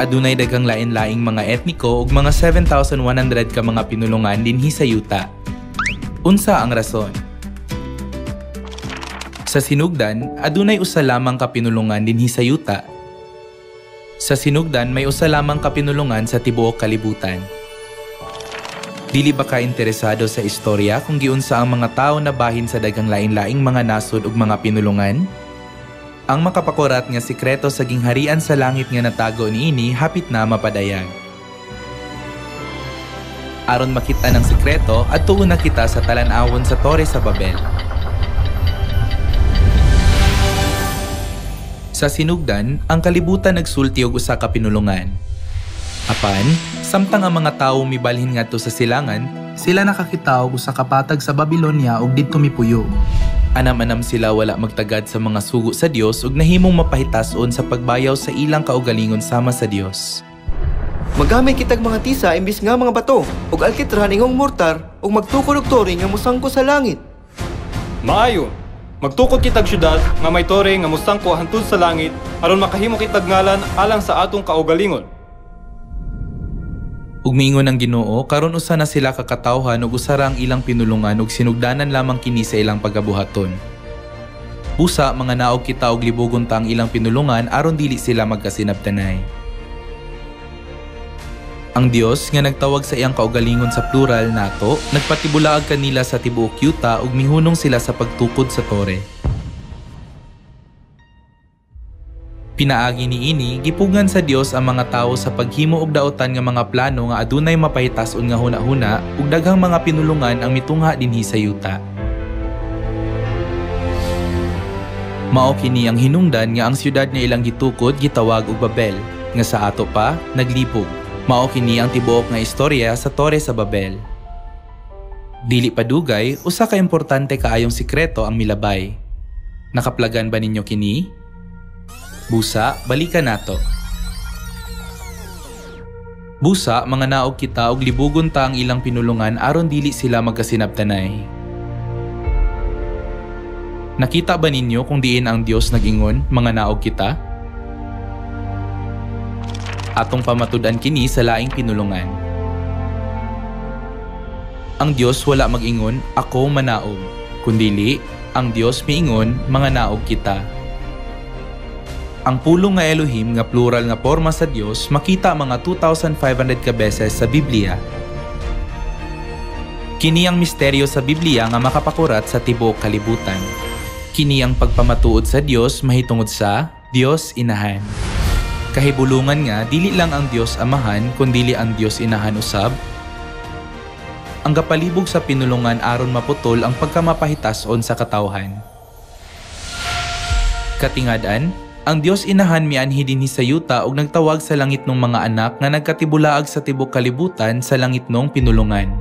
Adunay daghang lain-laing mga etniko ug mga 7,100 ka mga pinulungan dinhi sa yuta. Unsa ang rason? Sa sinugdan, adunay usa lamang ka pinulungan dinhi sa yuta. Sa sinugdan, may usa lamang ka pinulungan sa tibuok kalibutan. Dili ba ka interesado sa istorya kung giunsa ang mga tao na bahin sa daghang lain-laing mga nasod ug mga pinulungan? Ang makapakurat nga sikreto sa gingharian sa langit nga natago niini hapit na mapadayag. Aron makita ng sikreto, adtuon na kita sa talan-awon sa Tore sa Babel. Sa sinugdan, ang kalibutan nagsulti og usa ka pinulungan. Apan, samtang ang mga tawo mibalhin ngadto sa silangan, sila nakakita og usa ka patag sa Babilonia ug didto mipuyo. Anam-anam sila wala magtagad sa mga sugo sa Dios ug nahimong mapahitason sa pagbayaw sa ilang kaugalingon sama sa Dios. Magamay kitag mga tisa imbis nga mga bato ug alkitran ingong mortar ug magtukod og tore nga musangko sa langit. Maayo, magtukod kitag syudad nga may tore nga musangko hantud sa langit aron makahimo kitag ngalan alang sa atong kaugalingon. Ug miingon ang Ginoo, karon usa na sila kakatawhan ug usara ang ilang pinulungan ug sinugdanan lamang kini sa ilang pagabuhaton. Busa mga naog kita og libugon ta ang ilang pinulungan aron dili sila magkasinabtanay. Ang Dios nga nagtawag sa iyang kaugalingon sa plural nato, nagpatibulaag kanila sa tibuok yuta ug mihunong sila sa pagtukod sa tore. Pinaagi niini, gipugan sa Dios ang mga tawo sa paghimo og daotan nga mga plano nga adunay mapahitason nga hunahuna ug daghang mga pinulungan ang mitungha dinhi sa yuta. Mao kini ang hinungdan nga ang siyudad nga ilang gitukod gitawag og Babel, nga sa ato pa naglibog. Mao kini ang tibuok nga istorya sa Tore sa Babel. Dili padugay, usa ka importante kaayong sikreto ang milabay. Nakaplagan ba ninyo kini? Busa, balikan nato. Busa, mga naog kita og libugon ta ang ilang pinulungan aron dili sila magkasinabtanay. Nakita ba ninyo kung diin ang Dios nag-ingon, mga naog kita? Atong pamatud-an kini sa laing pinulungan. Ang Dios wala mag-ingon, ako manaog, kundili ang Dios miingon, mga naog kita. Ang pulong nga Elohim nga plural nga porma sa Dios makita mga 2,500 ka beses sa Biblia. Kini ang misteryo sa Biblia nga makapakurat sa tibuok kalibutan. Kini ang pagpamatuod sa Dios mahitungod sa Dios Inahan. Kahibulungan nga dili lang ang Dios Amahan kundili ang Dios Inahan usab. Ang gapalibog sa pinulungan aron maputol ang pagkamapahitason sa katawhan. Katingad-an, ang Dios Inahan mianhi dinhi sa yuta ug nagtawag sa langit ng mga anak nga nagkatibulaag sa tibuok kalibutan sa langit ng pinulungan.